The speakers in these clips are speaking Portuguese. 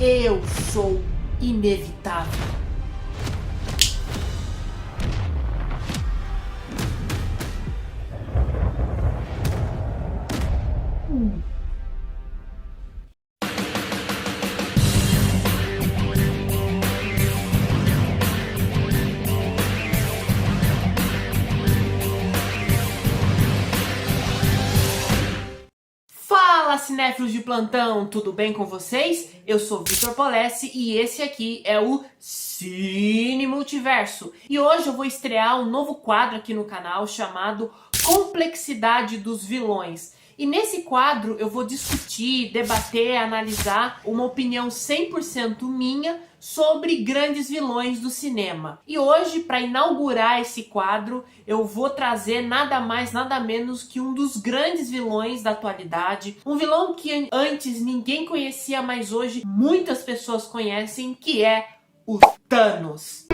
Eu sou inevitável. Fala, cinéfilos de plantão, tudo bem com vocês? Eu sou Vitor Polessi e esse aqui é o Cine Multiverso. E hoje eu vou estrear um novo quadro aqui no canal chamado Complexidade dos Vilões. E nesse quadro eu vou discutir, debater, analisar uma opinião 100% minha sobre grandes vilões do cinema. E hoje, para inaugurar esse quadro, eu vou trazer nada mais, nada menos que um dos grandes vilões da atualidade. Um vilão que antes ninguém conhecia, mas hoje muitas pessoas conhecem, que é o Thanos.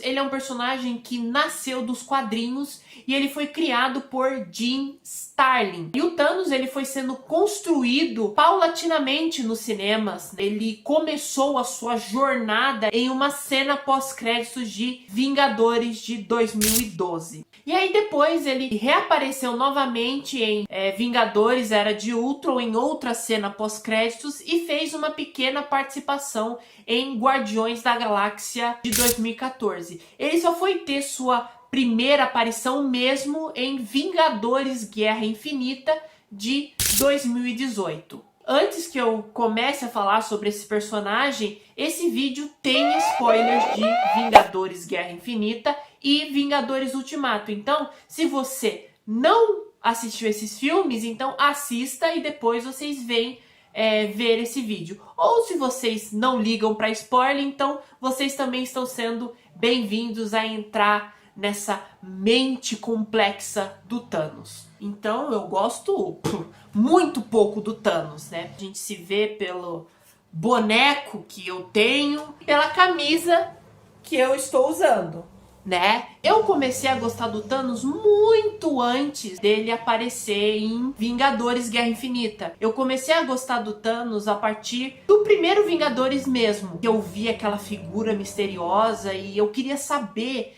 Ele é um personagem que nasceu dos quadrinhos e ele foi criado por Jim Starlin. E o Thanos ele foi sendo construído paulatinamente nos cinemas. Ele começou a sua jornada em uma cena pós-créditos de Vingadores de 2012. E aí depois ele reapareceu novamente em Vingadores Era de Ultron, em outra cena pós-créditos, e fez uma pequena participação em Guardiões da Galáxia de 2014. Ele só foi ter sua primeira aparição mesmo em Vingadores Guerra Infinita de 2018. Antes que eu comece a falar sobre esse personagem, esse vídeo tem spoilers de Vingadores Guerra Infinita e Vingadores Ultimato. Então, se você não assistiu esses filmes, então assista e depois vocês vêm ver esse vídeo. Ou se vocês não ligam para spoiler, então vocês também estão sendo bem-vindos a entrar nessa mente complexa do Thanos. Então eu gosto muito pouco do Thanos, né? A gente se vê pelo boneco que eu tenho, pela camisa que eu estou usando, né? Eu comecei a gostar do Thanos muito antes dele aparecer em Vingadores Guerra Infinita. Eu comecei a gostar do Thanos a partir do primeiro Vingadores mesmo. Eu vi aquela figura misteriosa e eu queria saber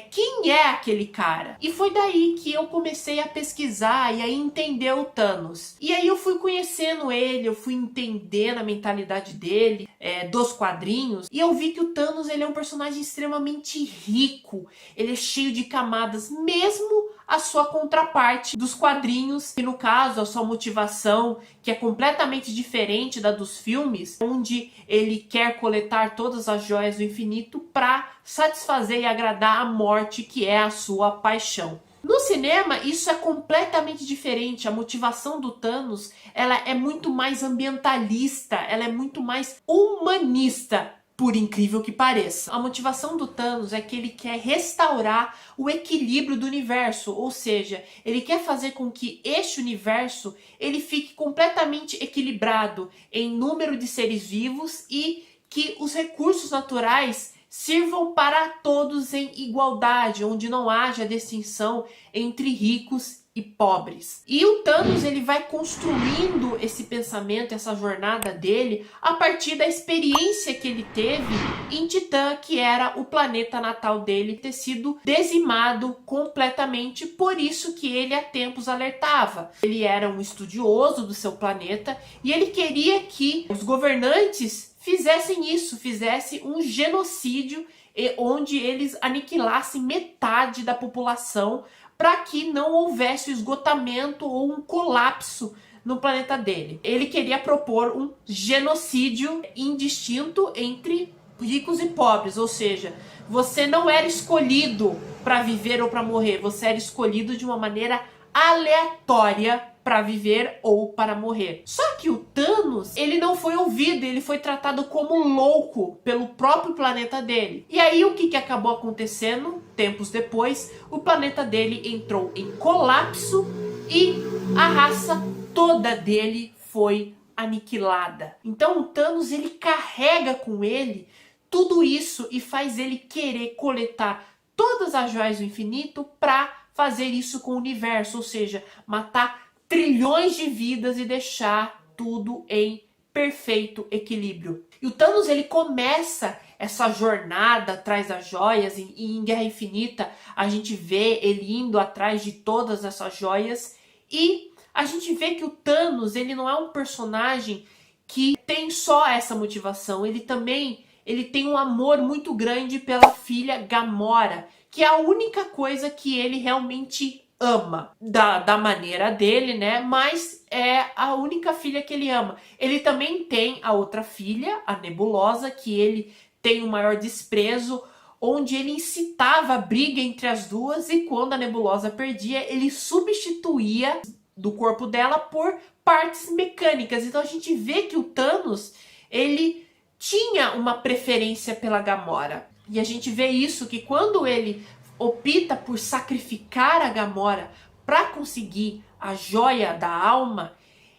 quem é aquele cara. E foi daí que eu comecei a pesquisar e a entender o Thanos. E aí eu fui conhecendo ele, eu fui entendendo a mentalidade dele, dos quadrinhos, e eu vi que o Thanos ele é um personagem extremamente rico, ele é cheio de camadas, mesmo a sua contraparte dos quadrinhos, que no caso a sua motivação, que é completamente diferente da dos filmes, onde ele quer coletar todas as joias do infinito para satisfazer e agradar a morte, que é a sua paixão. No cinema, isso é completamente diferente. A motivação do Thanos, ela é muito mais ambientalista, ela é muito mais humanista, por incrível que pareça. A motivação do Thanos é que ele quer restaurar o equilíbrio do universo, ou seja, ele quer fazer com que este universo ele fique completamente equilibrado em número de seres vivos e que os recursos naturais sirvam para todos em igualdade, onde não haja distinção entre ricos e pobres. E o Thanos ele vai construindo esse pensamento, essa jornada dele, a partir da experiência que ele teve em Titã, que era o planeta natal dele, ter sido dizimado completamente. Por isso que ele há tempos alertava. Ele era um estudioso do seu planeta e ele queria que os governantes fizessem isso, fizessem um genocídio onde eles aniquilassem metade da população para que não houvesse esgotamento ou um colapso no planeta dele. Ele queria propor um genocídio indistinto entre ricos e pobres, ou seja, você não era escolhido para viver ou para morrer, você era escolhido de uma maneira aleatória para viver ou para morrer. Só que o Thanos, ele não foi ouvido, ele foi tratado como louco pelo próprio planeta dele. E aí o que acabou acontecendo? Tempos depois, o planeta dele entrou em colapso e a raça toda dele foi aniquilada. Então o Thanos, ele carrega com ele tudo isso e faz ele querer coletar todas as joias do infinito para fazer isso com o universo, ou seja, matar trilhões de vidas e deixar tudo em perfeito equilíbrio. E o Thanos, ele começa essa jornada atrás das joias, e em Guerra Infinita a gente vê ele indo atrás de todas essas joias, e a gente vê que o Thanos, ele não é um personagem que tem só essa motivação, ele tem um amor muito grande pela filha Gamora, que é a única coisa que ele realmente ama, da maneira dele, né? Mas é a única filha que ele ama. Ele também tem a outra filha, a Nebulosa, que ele tem o maior desprezo, onde ele incitava a briga entre as duas, e quando a Nebulosa perdia, ele substituía do corpo dela por partes mecânicas. Então a gente vê que o Thanos, ele tinha uma preferência pela Gamora. E a gente vê isso, que quando ele opta por sacrificar a Gamora para conseguir a joia da alma,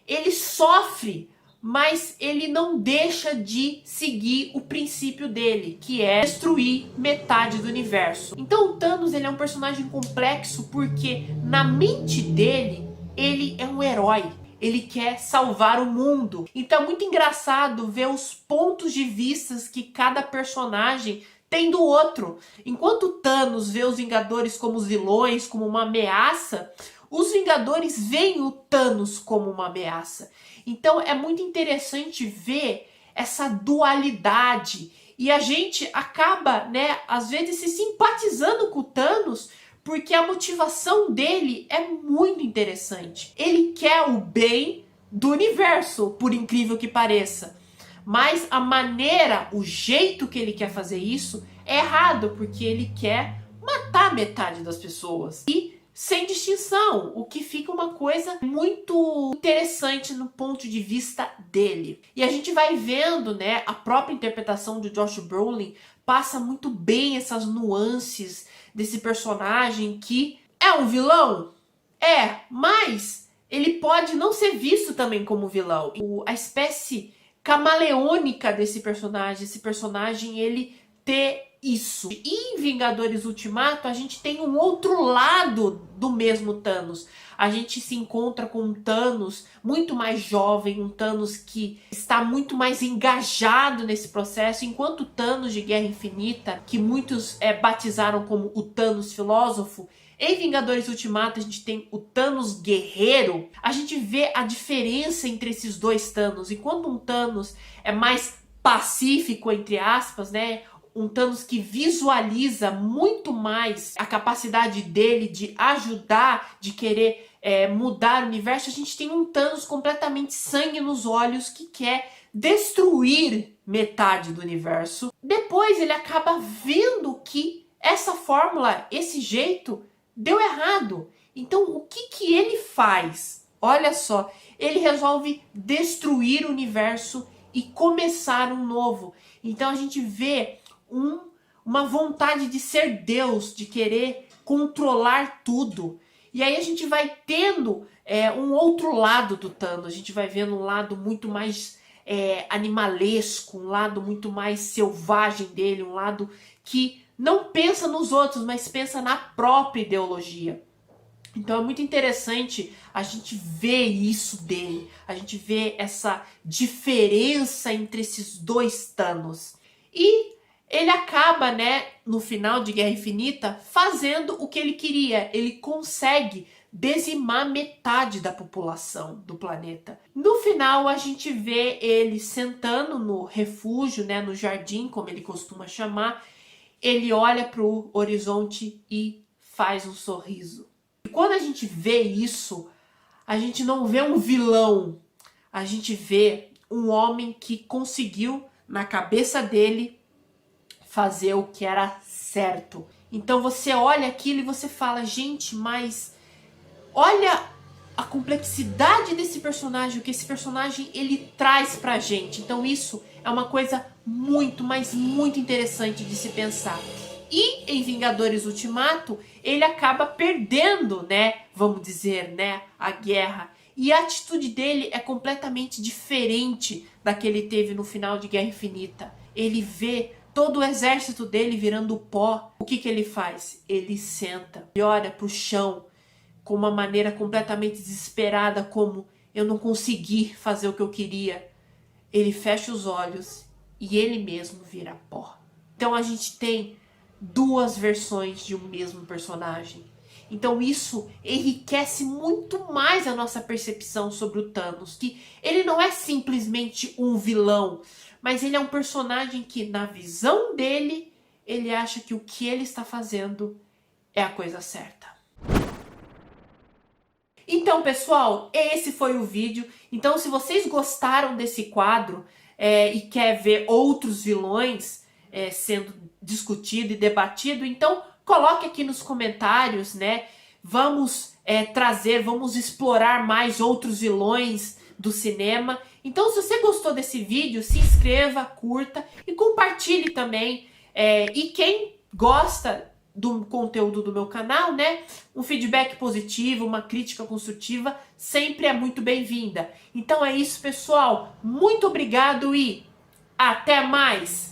ele sofre, mas ele não deixa de seguir o princípio dele, que é destruir metade do universo. Então o Thanos, ele é um personagem complexo porque na mente dele, ele é um herói. Ele quer salvar o mundo. Então é muito engraçado ver os pontos de vista que cada personagem tem do outro. Enquanto o Thanos vê os Vingadores como os vilões, como uma ameaça, os Vingadores veem o Thanos como uma ameaça. Então é muito interessante ver essa dualidade. E a gente acaba, né, às vezes se simpatizando com o Thanos, porque a motivação dele é muito interessante. Ele quer o bem do universo, por incrível que pareça. Mas a maneira, o jeito que ele quer fazer isso é errado, porque ele quer matar metade das pessoas. E sem distinção, o que fica uma coisa muito interessante no ponto de vista dele. E a gente vai vendo, né, a própria interpretação de Josh Brolin passa muito bem essas nuances desse personagem que é um vilão? É, mas ele pode não ser visto também como vilão. A espécie camaleônica desse personagem, esse personagem, ele ter isso. E em Vingadores Ultimato a gente tem um outro lado do mesmo Thanos. A gente se encontra com um Thanos muito mais jovem, um Thanos que está muito mais engajado nesse processo, enquanto o Thanos de Guerra Infinita, que muitos batizaram como o Thanos filósofo, em Vingadores Ultimato a gente tem o Thanos guerreiro. A gente vê a diferença entre esses dois Thanos. Enquanto um Thanos é mais pacífico, entre aspas, né? Um Thanos que visualiza muito mais a capacidade dele de ajudar, de querer mudar o universo, a gente tem um Thanos completamente sangue nos olhos que quer destruir metade do universo. Depois ele acaba vendo que essa fórmula, esse jeito, deu errado. Então o que ele faz? Olha só, ele resolve destruir o universo e começar um novo. Então a gente vê uma vontade de ser Deus, de querer controlar tudo. E aí a gente vai tendo um outro lado do Thanos. A gente vai vendo um lado muito mais animalesco, um lado muito mais selvagem dele, um lado que não pensa nos outros, mas pensa na própria ideologia. Então é muito interessante a gente ver isso dele, a gente vê essa diferença entre esses dois Thanos. E ele acaba, né, no final de Guerra Infinita, fazendo o que ele queria. Ele consegue dizimar metade da população do planeta. No final, a gente vê ele sentando no refúgio, né, no jardim, como ele costuma chamar. Ele olha para o horizonte e faz um sorriso. E quando a gente vê isso, a gente não vê um vilão. A gente vê um homem que conseguiu, na cabeça dele, fazer o que era certo. Então você olha aquilo e você fala, gente, mas olha a complexidade desse personagem, o que esse personagem ele traz pra gente. Então isso é uma coisa muito, mas muito interessante de se pensar. E em Vingadores Ultimato, ele acaba perdendo, né, vamos dizer, né, a guerra. E a atitude dele é completamente diferente da que ele teve no final de Guerra Infinita. Ele vê todo o exército dele virando pó. O que ele faz? Ele senta e olha para o chão com uma maneira completamente desesperada, como eu não consegui fazer o que eu queria. Ele fecha os olhos e ele mesmo vira pó. Então a gente tem duas versões de um mesmo personagem. Então isso enriquece muito mais a nossa percepção sobre o Thanos, que ele não é simplesmente um vilão, mas ele é um personagem que, na visão dele, ele acha que o que ele está fazendo é a coisa certa. Então, pessoal, esse foi o vídeo. Então, se vocês gostaram desse quadro e quer ver outros vilões sendo discutido e debatido, então coloque aqui nos comentários, né? Vamos vamos explorar mais outros vilões do cinema. Então, se você gostou desse vídeo, se inscreva, curta e compartilhe também. E quem gosta do conteúdo do meu canal, né? Um feedback positivo, uma crítica construtiva sempre é muito bem-vinda. Então é isso, pessoal. Muito obrigado e até mais!